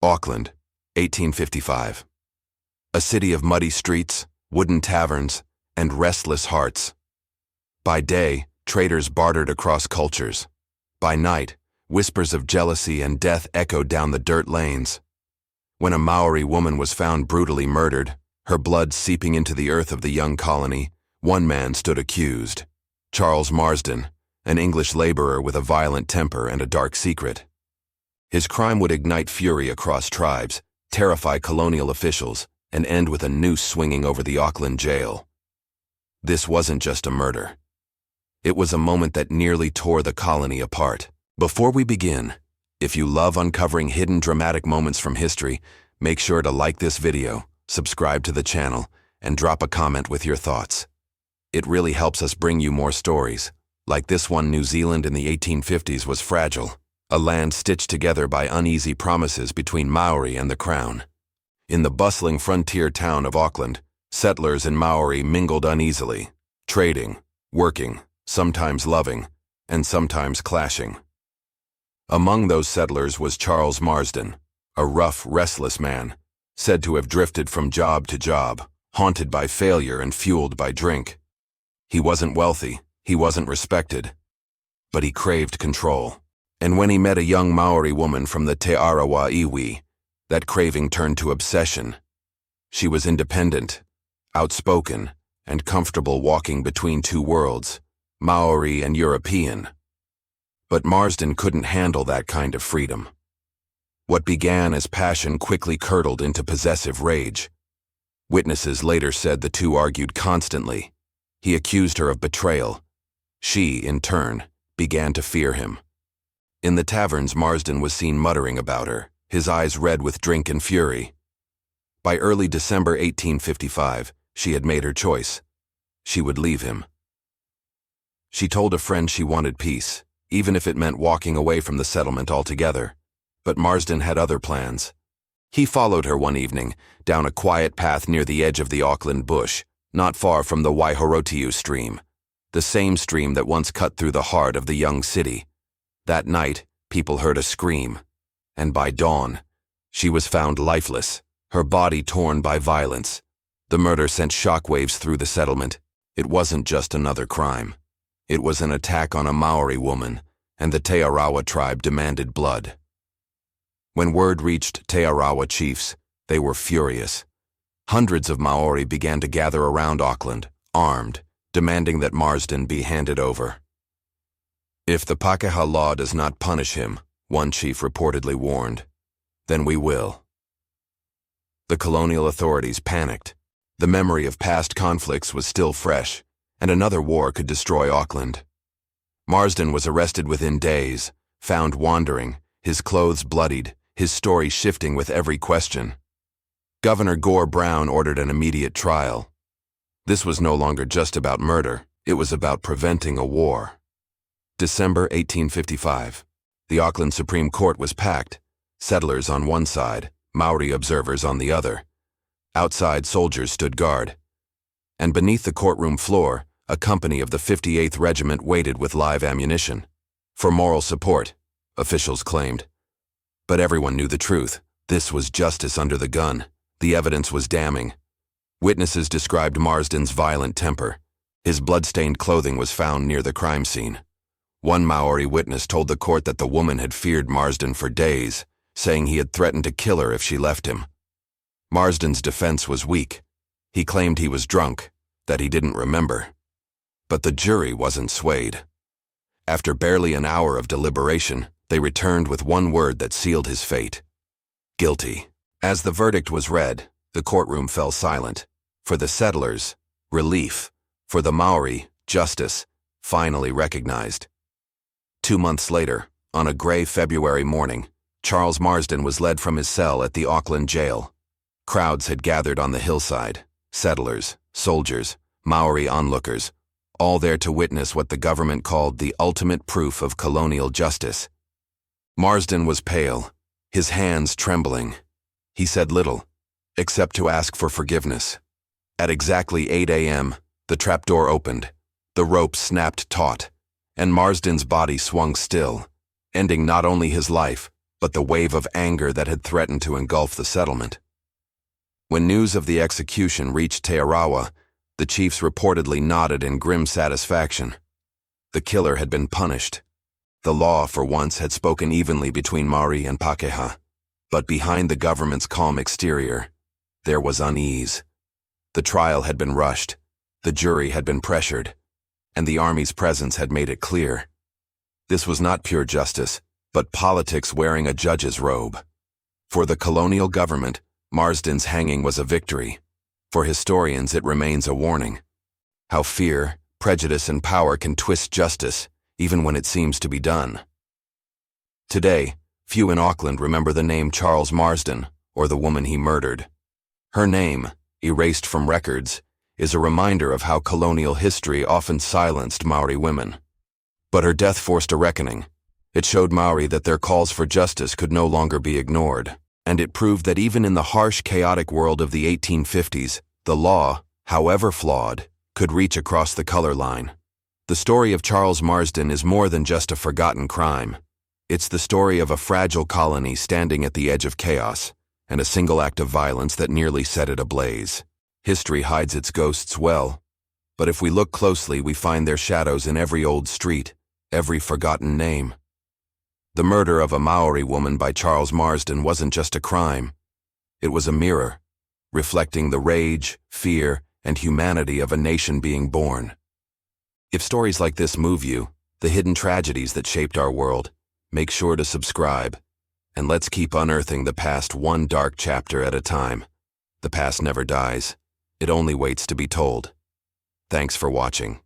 Auckland, 1855. A city of muddy streets, wooden taverns, and restless hearts. By day, traders bartered across cultures. By night, whispers of jealousy and death echoed down the dirt lanes. When a Maori woman was found brutally murdered, her blood seeping into the earth of the young colony, one man stood accused. Charles Marsden, an English laborer with a violent temper and a dark secret. His crime would ignite fury across tribes, terrify colonial officials, and end with a noose swinging over the Auckland jail. This wasn't just a murder. It was a moment that nearly tore the colony apart. Before we begin, if you love uncovering hidden dramatic moments from history, make sure to like this video, subscribe to the channel, and drop a comment with your thoughts. It really helps us bring you more stories. Like this one, New Zealand in the 1850s was fragile, a land stitched together by uneasy promises between Maori and the Crown. In the bustling frontier town of Auckland, settlers and Maori mingled uneasily, trading, working, sometimes loving, and sometimes clashing. Among those settlers was Charles Marsden, a rough, restless man, said to have drifted from job to job, haunted by failure and fueled by drink. He wasn't wealthy, he wasn't respected, but he craved control. And when he met a young Maori woman from the Te Arawa Iwi, that craving turned to obsession. She was independent, outspoken, and comfortable walking between two worlds, Maori and European. But Marsden couldn't handle that kind of freedom. What began as passion quickly curdled into possessive rage. Witnesses later said the two argued constantly. He accused her of betrayal. She, in turn, began to fear him. In the taverns, Marsden was seen muttering about her, his eyes red with drink and fury. By early December 1855, she had made her choice. She would leave him. She told a friend she wanted peace, even if it meant walking away from the settlement altogether. But Marsden had other plans. He followed her one evening, down a quiet path near the edge of the Auckland bush, not far from the Waihorotiu stream, the same stream that once cut through the heart of the young city. That night, people heard a scream, and by dawn, she was found lifeless, her body torn by violence. The murder sent shockwaves through the settlement. It wasn't just another crime. It was an attack on a Maori woman, and the Te Arawa tribe demanded blood. When word reached Te Arawa chiefs, they were furious. Hundreds of Maori began to gather around Auckland, armed, demanding that Marsden be handed over. If the Pakeha law does not punish him, one chief reportedly warned, then we will. The colonial authorities panicked. The memory of past conflicts was still fresh, and another war could destroy Auckland. Marsden was arrested within days, found wandering, his clothes bloodied, his story shifting with every question. Governor Gore Brown ordered an immediate trial. This was no longer just about murder, it was about preventing a war. December 1855. The Auckland Supreme Court was packed, settlers on one side, Maori observers on the other. Outside, soldiers stood guard. And beneath the courtroom floor, a company of the 58th Regiment waited with live ammunition. For moral support, officials claimed. But everyone knew the truth. This was justice under the gun. The evidence was damning. Witnesses described Marsden's violent temper. His blood-stained clothing was found near the crime scene. One Maori witness told the court that the woman had feared Marsden for days, saying he had threatened to kill her if she left him. Marsden's defense was weak. He claimed he was drunk, that he didn't remember. But the jury wasn't swayed. After barely an hour of deliberation, they returned with one word that sealed his fate: guilty. As the verdict was read, the courtroom fell silent. For the settlers, relief. For the Maori, justice, finally recognized. 2 months later, on a gray February morning, Charles Marsden was led from his cell at the Auckland jail. Crowds had gathered on the hillside, settlers, soldiers, Maori onlookers, all there to witness what the government called the ultimate proof of colonial justice. Marsden was pale, his hands trembling. He said little, except to ask for forgiveness. At exactly 8 a.m., the trapdoor opened, the rope snapped taut, and Marsden's body swung still, ending not only his life, but the wave of anger that had threatened to engulf the settlement. When news of the execution reached Tarawa, the chiefs reportedly nodded in grim satisfaction. The killer had been punished. The law, for once, had spoken evenly between Māori and Pākehā. But behind the government's calm exterior, there was unease. The trial had been rushed, the jury had been pressured, and the army's presence had made it clear. This was not pure justice, but politics wearing a judge's robe. For the colonial government, Marsden's hanging was a victory. For historians, it remains a warning. How fear, prejudice, and power can twist justice, even when it seems to be done. Today, few in Auckland remember the name Charles Marsden, or the woman he murdered. Her name, erased from records, is a reminder of how colonial history often silenced Maori women. But her death forced a reckoning. It showed Maori that their calls for justice could no longer be ignored, and it proved that even in the harsh, chaotic world of the 1850s, the law, however flawed, could reach across the color line. The story of Charles Marsden is more than just a forgotten crime. It's the story of a fragile colony standing at the edge of chaos, and a single act of violence that nearly set it ablaze. History hides its ghosts well, but if we look closely, we find their shadows in every old street, every forgotten name. The murder of a Maori woman by Charles Marsden wasn't just a crime. It was a mirror, reflecting the rage, fear, and humanity of a nation being born. If stories like this move you, the hidden tragedies that shaped our world, make sure to subscribe. And let's keep unearthing the past one dark chapter at a time. The past never dies. It only waits to be told. Thanks for watching.